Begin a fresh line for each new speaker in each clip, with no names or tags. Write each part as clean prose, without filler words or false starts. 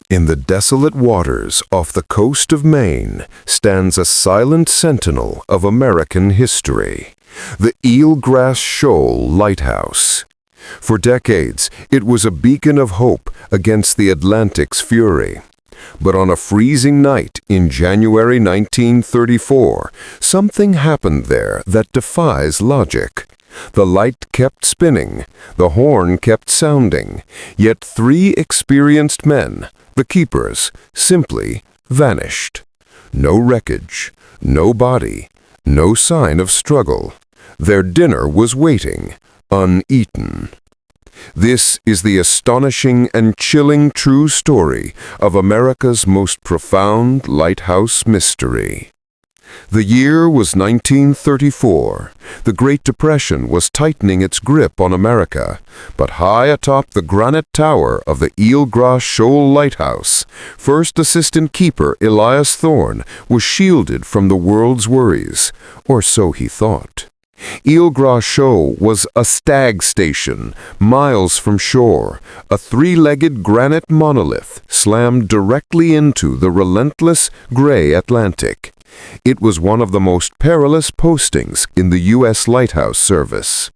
In the desolate waters off the coast of Maine stands a silent sentinel of American history, the eelgrass Shoal Lighthouse. For decades, it was a beacon of hope against the Atlantic's fury. But on a freezing night in January 1934, something happened there that defies logic. The light kept spinning, the horn kept sounding, yet three experienced men, the keepers, simply vanished. No wreckage, no body, no sign of struggle. Their dinner was waiting, uneaten. This is the astonishing and chilling true story of America's most profound lighthouse mystery. The year was 1934. The Great Depression was tightening its grip on America, but high atop the granite tower of the eelgrass Shoal Lighthouse, First Assistant Keeper Elias Thorne was shielded from the world's worries, or so he thought. Eelgrass Shoal was a stag station, miles from shore, a three-legged granite monolith slammed directly into the relentless gray Atlantic. It was one of the most perilous postings in the U.S. Lighthouse Service.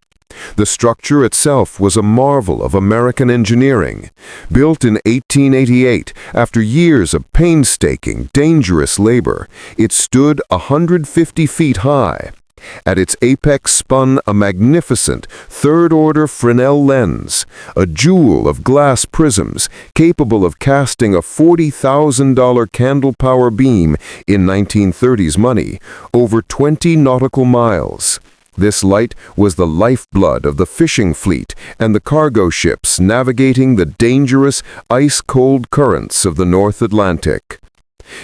The structure itself was a marvel of American engineering. Built in 1888, after years of painstaking, dangerous labor, it stood 150 feet high. At its apex spun a magnificent third-order Fresnel lens, a jewel of glass prisms capable of casting a $40,000 candle power beam in 1930s money over 20 nautical miles. This light was the lifeblood of the fishing fleet and the cargo ships navigating the dangerous, ice-cold currents of the North Atlantic.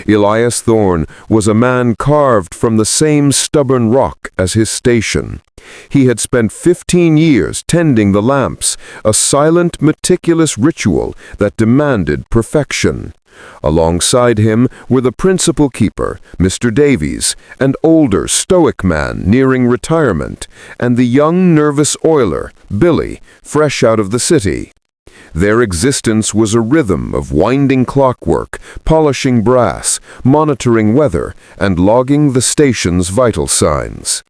Elias Thorne was a man carved from the same stubborn rock as his station. He had spent 15 years tending the lamps, a silent, meticulous ritual that demanded perfection. Alongside him were the principal keeper, Mr. Davies, an older, stoic man nearing retirement, and the young, nervous oiler, Billy, fresh out of the city. Their existence was a rhythm of winding clockwork, polishing brass, monitoring weather, and logging the station's vital signs.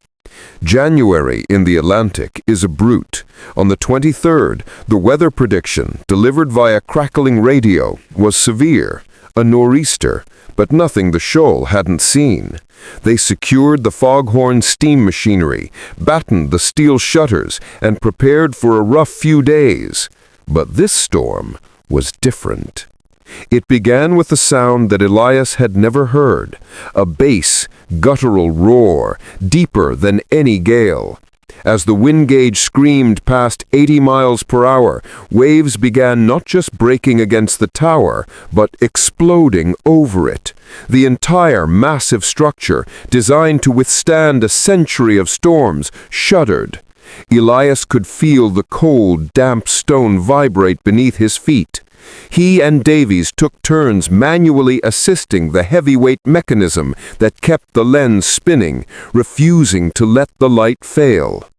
January in the Atlantic is a brute. On the 23rd, the weather prediction, delivered via crackling radio, was severe, a nor'easter, but nothing the Shoal hadn't seen. They secured the foghorn steam machinery, battened the steel shutters, and prepared for a rough few days. But this storm was different. It began with a sound that Elias had never heard, a bass, guttural roar, deeper than any gale. As the wind gauge screamed past 80 miles per hour, waves began not just breaking against the tower, but exploding over it. The entire massive structure, designed to withstand a century of storms, shuddered. Elias could feel the cold, damp stone vibrate beneath his feet. He and Davies took turns manually assisting the heavyweight mechanism that kept the lens spinning, refusing to let the light fail.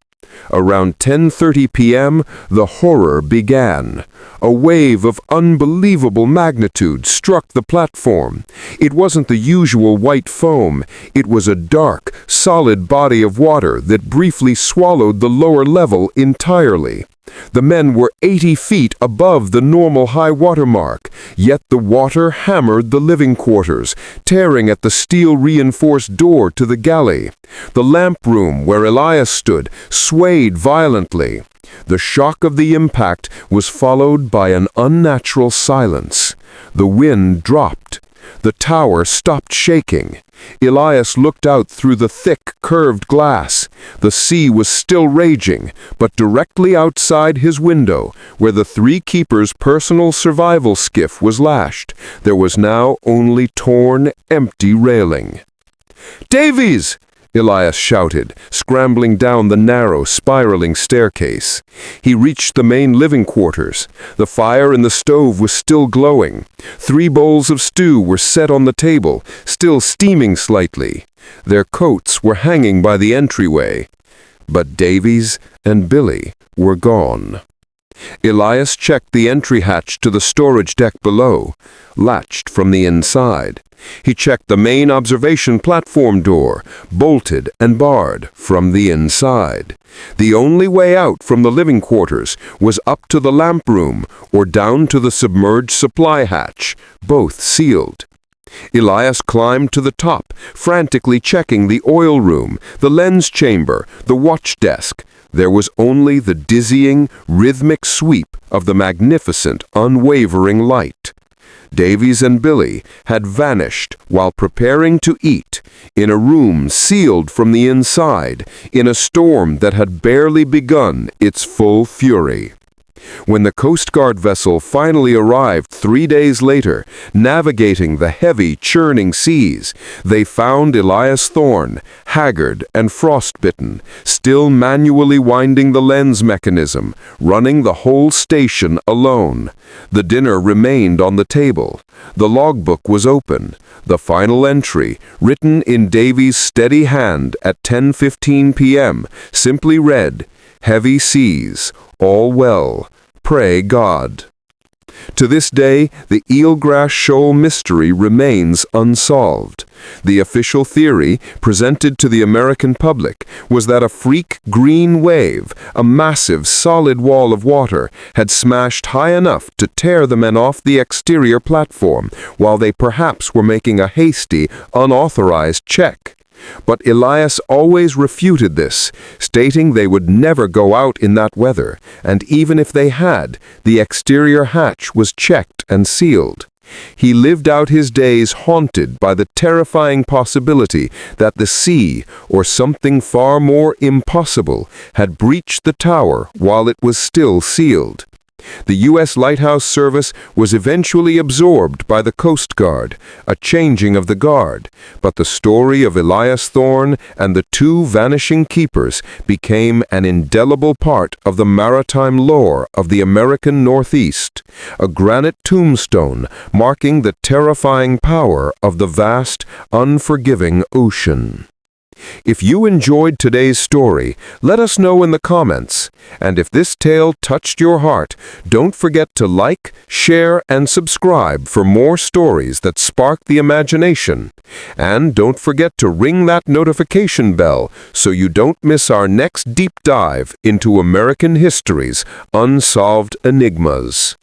Around 10:30 p.m., the horror began. A wave of unbelievable magnitude struck the platform. It wasn't the usual white foam. It was a dark, solid body of water that briefly swallowed the lower level entirely. The men were 80 feet above the normal high water mark, yet the water hammered the living quarters, tearing at the steel-reinforced door to the galley. The lamp room where Elias stood swayed violently. The shock of the impact was followed by an unnatural silence. The wind dropped. The tower stopped shaking. Elias looked out through the thick, curved glass. The sea was still raging, but directly outside his window, where the three keepers' personal survival skiff was lashed, there was now only torn, empty railing. "Davies!" Elias shouted, scrambling down the narrow, spiraling staircase. He reached the main living quarters. The fire in the stove was still glowing. 3 bowls of stew were set on the table, still steaming slightly. Their coats were hanging by the entryway. But Davies and Billy were gone. Elias checked the entry hatch to the storage deck below, latched from the inside. He checked the main observation platform door, bolted and barred from the inside. The only way out from the living quarters was up to the lamp room or down to the submerged supply hatch, both sealed. Elias climbed to the top, frantically checking the oil room, the lens chamber, the watch desk. There was only the dizzying, rhythmic sweep of the magnificent, unwavering light. Davies and Billy had vanished while preparing to eat, in a room sealed from the inside, in a storm that had barely begun its full fury. When the Coast Guard vessel finally arrived 3 days later, navigating the heavy, churning seas, they found Elias Thorne, haggard and frostbitten, still manually winding the lens mechanism, running the whole station alone. The dinner remained on the table. The logbook was open. The final entry, written in Davies' steady hand at 10:15 p.m., simply read, "Heavy seas, all well. Pray God." To this day, the eelgrass shoal mystery remains unsolved. The official theory, presented to the American public, was that a freak green wave, a massive solid wall of water, had smashed high enough to tear the men off the exterior platform, while they perhaps were making a hasty, unauthorized check. But Elias always refuted this, stating they would never go out in that weather, and even if they had, the exterior hatch was checked and sealed. He lived out his days haunted by the terrifying possibility that the sea, or something far more impossible, had breached the tower while it was still sealed. The U.S. Lighthouse service was eventually absorbed by the Coast Guard, a changing of the guard, but the story of Elias Thorne and the two vanishing keepers became an indelible part of the maritime lore of the American Northeast, a granite tombstone marking the terrifying power of the vast, unforgiving ocean. If you enjoyed today's story, let us know in the comments. And if this tale touched your heart, don't forget to like, share, and subscribe for more stories that spark the imagination. And don't forget to ring that notification bell so you don't miss our next deep dive into American history's unsolved enigmas.